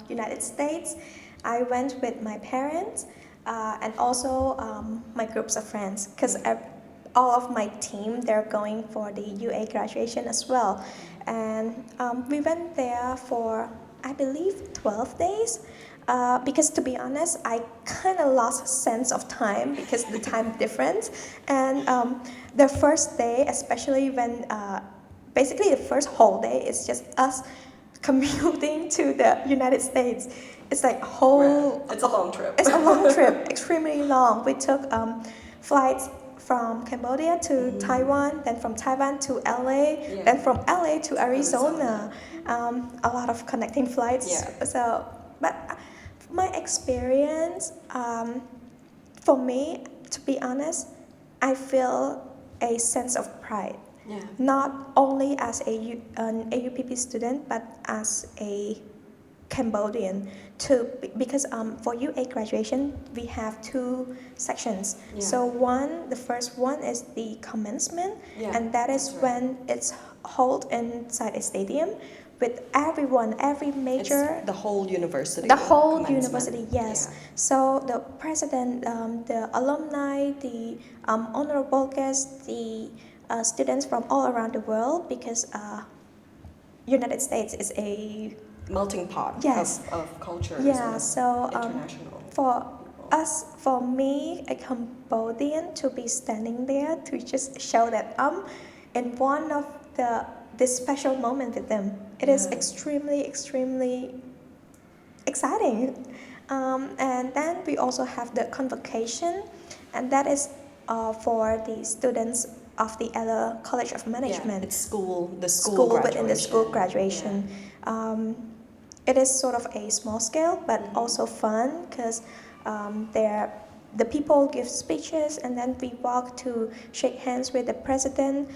United States. I went with my parents and also my groups of friends because all of my team, they're going for the UA graduation as well. And we went there for, I believe, 12 days. Because to be honest, I kind of lost sense of time because the time difference. And the first day, especially when, basically the first whole day is just us commuting to the United States. It's like whole. It's a long trip. It's a long trip, extremely long. We took flights from Cambodia to Taiwan, then from Taiwan to LA, then from LA to Arizona. A lot of connecting flights. Yeah. So, but my experience, for me, to be honest, I feel a sense of pride. Yeah. Not only as an AUPP student, but as a Cambodian too, because for UA graduation we have 2 sections. Yeah. So the first one is the commencement, Yeah, and that is that's right. when it's held inside a stadium with everyone, every major. It's the whole university. The whole commencement. university, yes. Yeah. So the president, the alumni, the honorable guests, the students from all around the world, because United States is a Melting pot Yes. of cultures. yeah. and So international. for for me, a Cambodian, to be standing there to just show that I'm in one of this special moment with them. It is extremely, extremely exciting. And then we also have the convocation, and that is for the students of the Eller College of Management. It's the school graduation. Within the school graduation. It is sort of a small scale, but also fun because the people give speeches, and then we walk to shake hands with the president.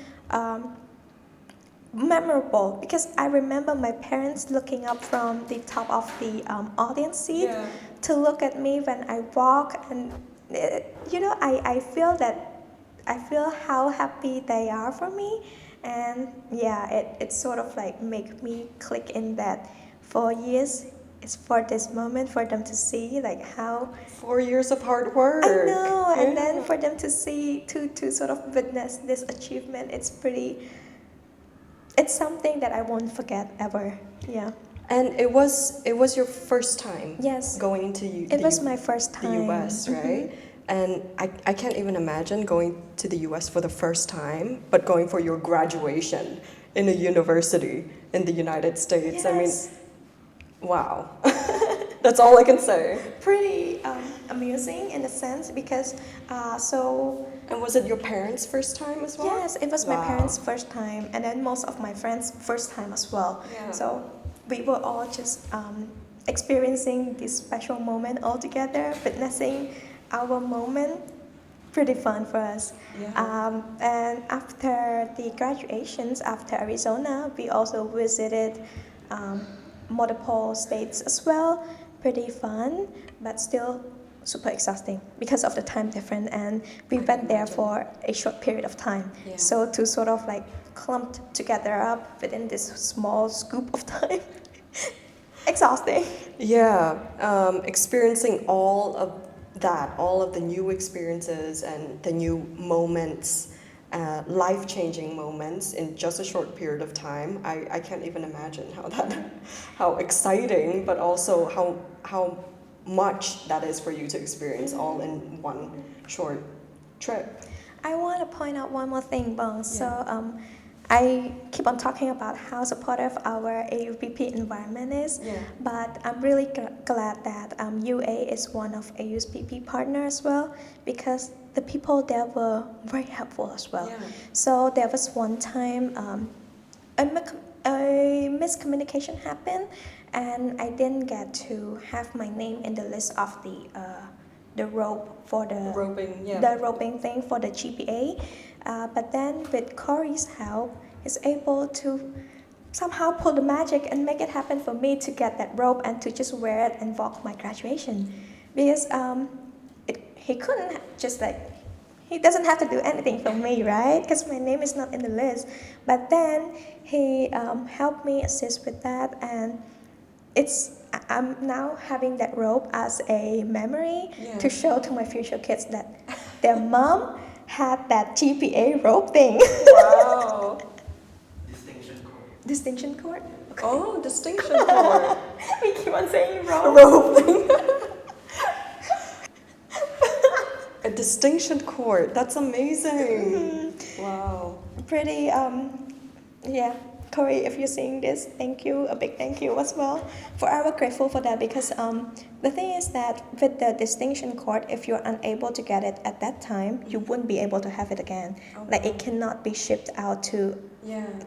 Memorable because I remember my parents looking up from the top of the audience seat to look at me when I walk, and I feel how happy they are for me, and it sort of like make me click in that 4 years. It's for this moment for them to see like how 4 years of hard work. I know, and then for them to see to sort of witness this achievement, it's something that I won't forget ever. Yeah. And it was your first time. Yes. Going to It was my first time. The US, right? And I can't even imagine going to the US for the first time, but going for your graduation in a university in the United States. Yes. I mean, wow. That's all I can say. Pretty amusing in a sense because And was it your parents' first time as well? Yes, it was my parents' first time, and then most of my friends' first time as well. Yeah. So we were all just experiencing this special moment all together, witnessing our moment. Pretty fun for us. Yeah. And after the graduations, after Arizona, we also visited multiple states as well. Pretty fun, but still super exhausting because of the time difference, and we went there for a short period of time. Yeah. So to sort of like clumped together up within this small scoop of time, exhausting. Yeah, experiencing all of that, all of the new experiences and the new moments, life-changing moments in just a short period of time. I can't even imagine how exciting, but also how much that is for you to experience all in one short trip. I want to point out one more thing, Bong. So I keep on talking about how supportive our AUPP environment is, but I'm really glad that UA is one of AUPP partners as well, because the people there were very helpful as well. Yeah. So there was one time a miscommunication happened, and I didn't get to have my name in the list of the rope for the roping thing for the GPA. But then with Corey's help, he's able to somehow pull the magic and make it happen for me to get that rope and to just wear it and walk my graduation. Because he couldn't just he doesn't have to do anything for me, right? Because my name is not in the list. But then he helped me assist with that, and I'm now having that rope as a memory to show to my future kids that their mom had that GPA rope thing. Wow. Distinction cord? Okay. Oh, distinction cord. We keep on saying rope. Rope. A distinction cord. That's amazing. Wow. Pretty, Corey, if you're seeing this, thank you, a big thank you as well. For I was grateful for that because the thing is that with the distinction cord, if you're unable to get it at that time, you wouldn't be able to have it again. Okay. Like it cannot be shipped out to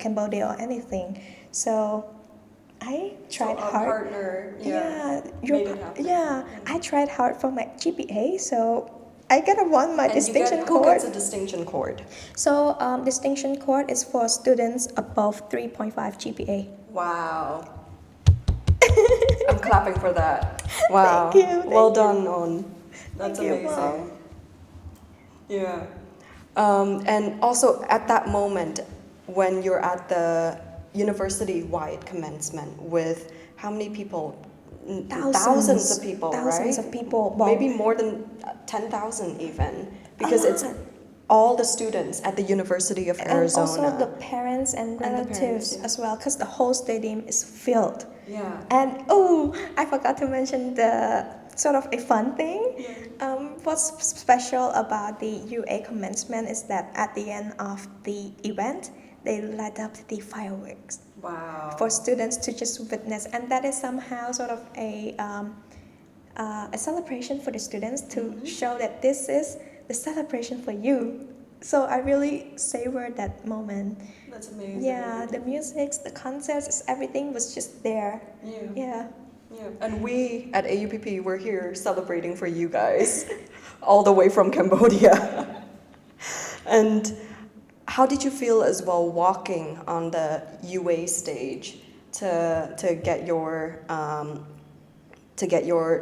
Cambodia or anything. So I tried hard. Partner, I tried hard for my GPA, so I gotta want my distinction cord. cord. Who gets a distinction cord? So distinction cord is for students above 3.5 GPA. Wow. I'm clapping for that. Wow. Thank you. Well done, On. That's Thank you, amazing. Mom. Yeah. And also at that moment when you're at the university-wide commencement with how many people? Thousands of people, right? Thousands of people. Well, maybe more than 10,000 even, because it's all the students at the University of Arizona. And also the parents and relatives as well, because the whole stadium is filled. Yeah. And I forgot to mention the sort of a fun thing. Yeah. What's special about the UA commencement is that at the end of the event, they light up the fireworks Wow. for students to just witness, and that is somehow sort of a celebration for the students to show that this is the celebration for you. So I really savor that moment. That's amazing. Yeah, the music, the concerts, everything was just there. Yeah. Yeah. Yeah. And we at AUPP, we're here celebrating for you guys, all the way from Cambodia. And how did you feel as well walking on the UA stage to get your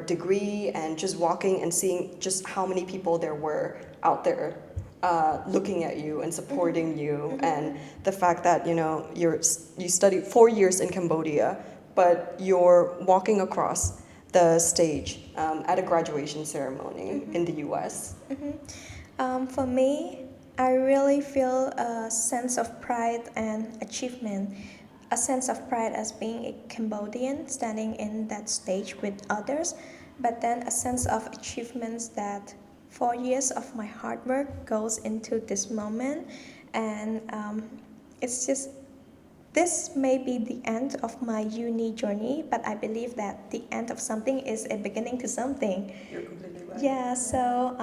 degree, and just walking and seeing just how many people there were out there looking at you and supporting you, and the fact that you studied 4 years in Cambodia, but you're walking across the stage at a graduation ceremony in the US. For me, I really feel a sense of pride and achievement. A sense of pride as being a Cambodian standing in that stage with others, but then a sense of achievements that 4 years of my hard work goes into this moment, and it's just, this may be the end of my uni journey, but I believe that the end of something is a beginning to something. You're completely right. Yeah, so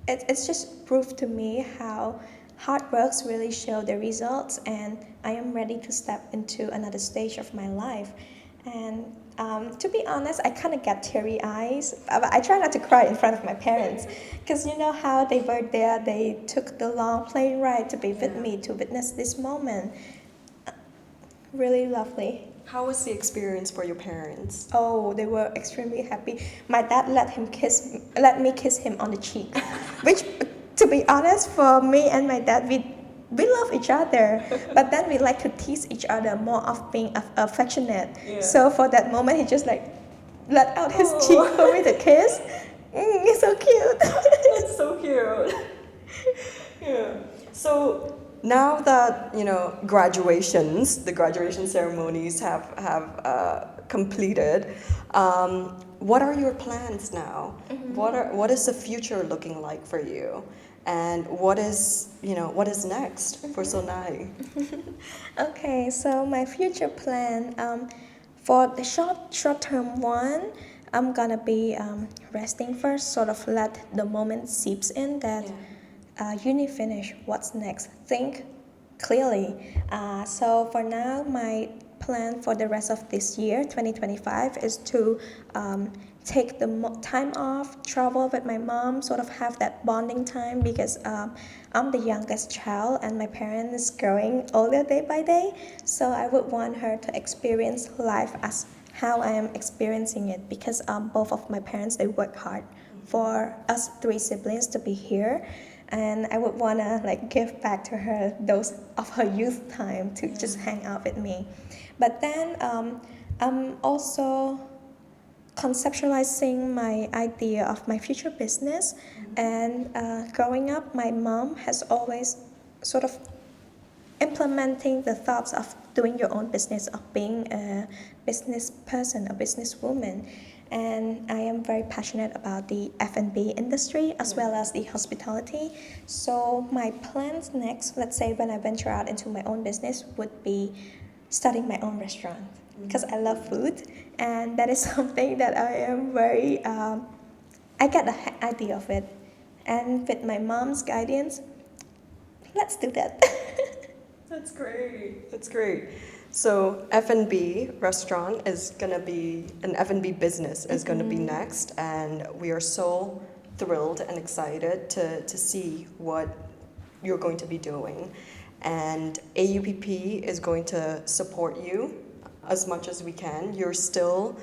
it's just proof to me how hard works really show the results, and I am ready to step into another stage of my life. And to be honest, I kind of get teary eyes, but I try not to cry in front of my parents, because you know how they were there, they took the long plane ride to be with me, to witness this moment. Really lovely. How was the experience for your parents? Oh, they were extremely happy. My dad let me kiss him on the cheek, which, to be honest, for me and my dad, we love each other, but then we like to tease each other more of being affectionate. Yeah. So for that moment, he just like let out his cheek for me to kiss. It's so cute. It's so cute. Yeah. So now that the graduation ceremonies have completed, what are your plans now? What is the future looking like for you? And what is next for Sonay? Okay, so my future plan, for the short term one, I'm gonna be resting first, sort of let the moment seeps in that uni finish, what's next? Think clearly. So for now, my plan for the rest of this year, 2025, is to take the time off, travel with my mom, sort of have that bonding time, because I'm the youngest child and my parents is growing older day by day. So I would want her to experience life as how I am experiencing it, because both of my parents, they work hard for us 3 siblings to be here. And I would want to give back to her those of her youth time to just hang out with me. But then I'm also conceptualizing my idea of my future business. And growing up, my mom has always sort of implementing the thoughts of doing your own business, of being a business person, a businesswoman. And I am very passionate about the F&B industry as well as the hospitality. So my plans next, let's say when I venture out into my own business, would be starting my own restaurant, because I love food, and that is something that I am very, I get the idea of it. And with my mom's guidance, let's do that. That's great. That's great. So F&B restaurant is gonna be, an F&B business is gonna be next, and we are so thrilled and excited to see what you're going to be doing. And AUPP is going to support you as much as we can. You're still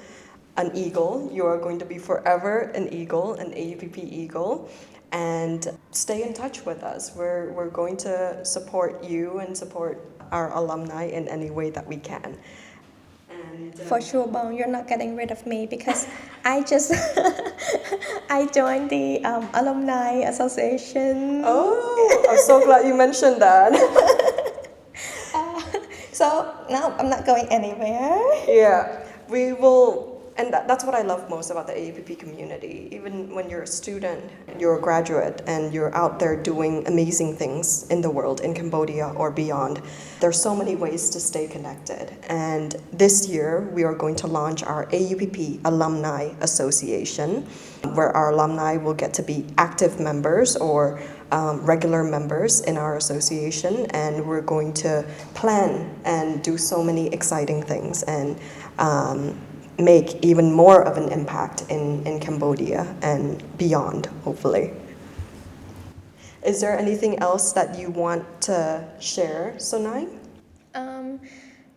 an eagle. You are going to be forever an eagle, an AUPP eagle. And stay in touch with us. We're going to support you and support our alumni in any way that we can. And, For sure, Bong, you're not getting rid of me, because I just I joined the Alumni Association. Oh, I'm so glad you mentioned that. So now I'm not going anywhere. Yeah, we will and that's what I love most about the AUPP community. Even when you're a student, you're a graduate, and you're out there doing amazing things in the world, in Cambodia or beyond, there's so many ways to stay connected. And this year, we are going to launch our AUPP Alumni Association, where our alumni will get to be active members or regular members in our association, and we're going to plan and do so many exciting things and make even more of an impact in Cambodia and beyond, hopefully. Is there anything else that you want to share, Sonay? Um,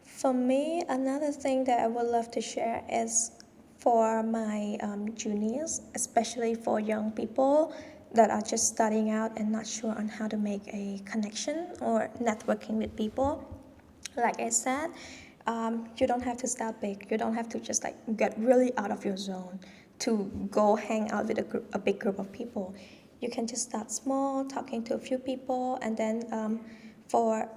for me, another thing that I would love to share is for my juniors, especially for young people that are just starting out and not sure on how to make a connection or networking with people. Like I said, you don't have to start big. You don't have to just like get really out of your zone to go hang out with a big group of people. You can just start small, talking to a few people, and then for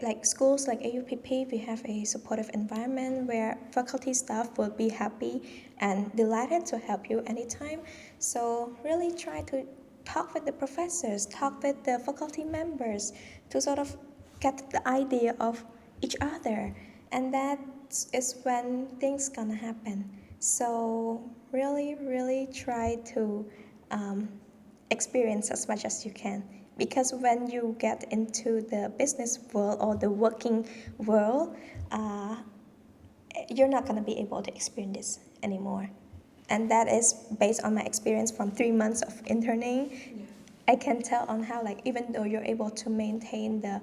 like schools like AUPP, we have a supportive environment where faculty staff will be happy and delighted to help you anytime. So really try to talk with the professors, talk with the faculty members to sort of get the idea of each other, and that is when things gonna happen. So really try to experience as much as you can, because when you get into the business world or the working world, you're not gonna be able to experience this anymore. And that is based on my experience from 3 months of interning. Yeah. I can tell on how, like, even though you're able to maintain the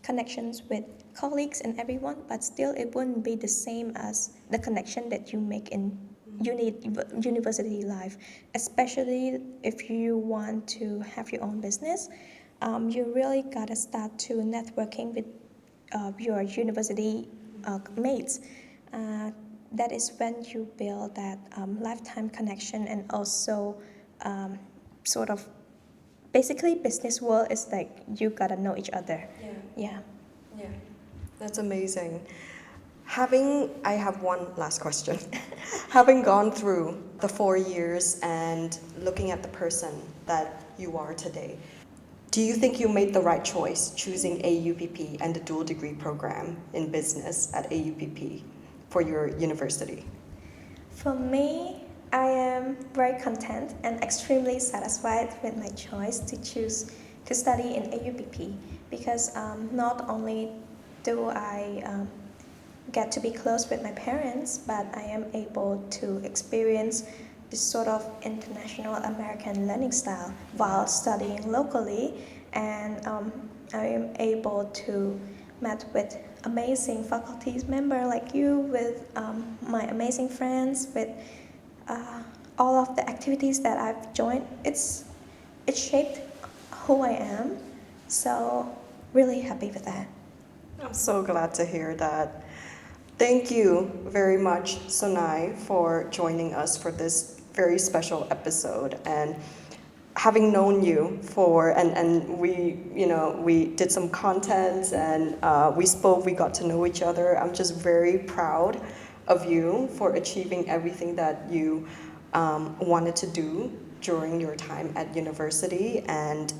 connections with colleagues and everyone, but still it wouldn't be the same as the connection that you make in university life, especially if you want to have your own business. You really gotta start to networking with your university mates. That is when you build that lifetime connection, and also sort of basically business world is like you gotta know each other. Yeah. That's amazing. I have one last question. Having gone through the 4 years and looking at the person that you are today, do you think you made the right choice choosing AUPP and the dual degree program in business at AUPP for your university? For me, I am very content and extremely satisfied with my choice to choose to study in AUPP, because not only do I get to be close with my parents, but I am able to experience this sort of international American learning style while studying locally, and I am able to meet with amazing faculty members like you, with my amazing friends, with all of the activities that I've joined. It shaped who I am, so really happy with that. I'm so glad to hear that. Thank you very much, Sonay, for joining us for this very special episode. And having known you and we did some content, and we got to know each other. I'm just very proud of you for achieving everything that you wanted to do during your time at university, and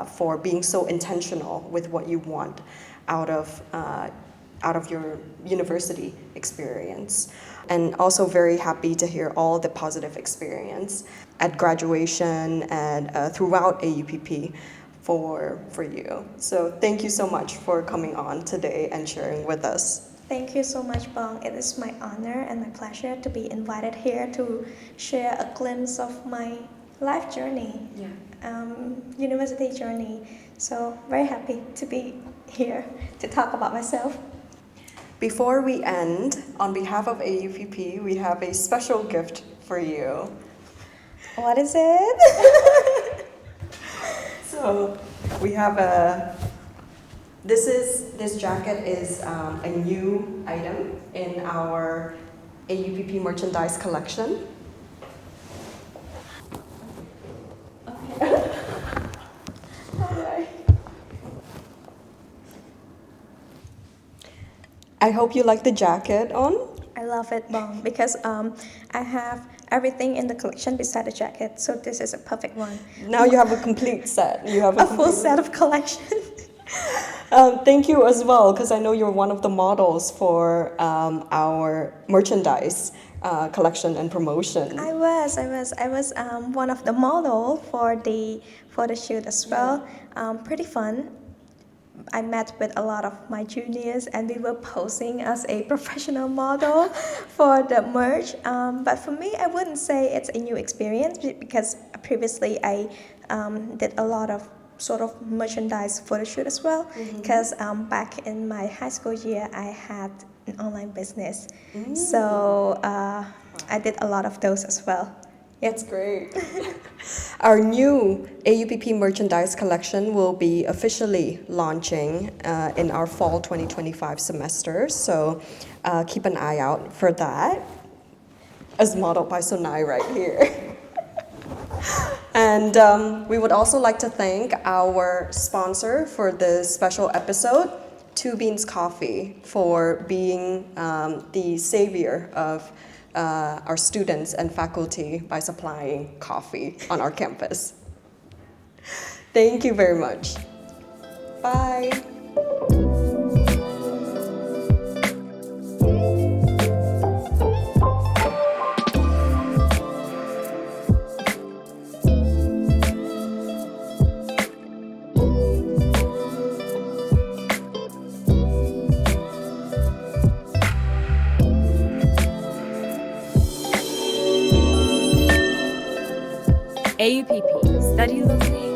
for being so intentional with what you want out of your university experience. And also very happy to hear all the positive experience at graduation and throughout AUPP for you. So thank you so much for coming on today and sharing with us. Thank you so much, Bong. It is my honor and my pleasure to be invited here to share a glimpse of my life journey, university journey. So very happy to be here to talk about myself. Before we end, on behalf of AUPP, we have a special gift for you. What is it? So we have this jacket is a new item in our AUPP merchandise collection. I hope you like the jacket on. I love it bomb because I have everything in the collection beside the jacket, so this is a perfect one. Now you have a complete set. You have A full set of collection. Thank you as well, because I know you're one of the models for our merchandise collection and promotion. I was one of the model for the photo shoot as well. Pretty fun. I met with a lot of my juniors and we were posing as a professional model for the merch. But for me, I wouldn't say it's a new experience because previously I did a lot of sort of merchandise photo shoot as well. Because back in my high school year, I had an online business. So I did a lot of those as well. That's great. Our new AUPP merchandise collection will be officially launching in our fall 2025 semester, so keep an eye out for that, as modeled by Sonay right here. And we would also like to thank our sponsor for this special episode, Two Beans Coffee, for being the savior of our students and faculty by supplying coffee on our campus. Thank you very much. Bye. AUPP, study locally,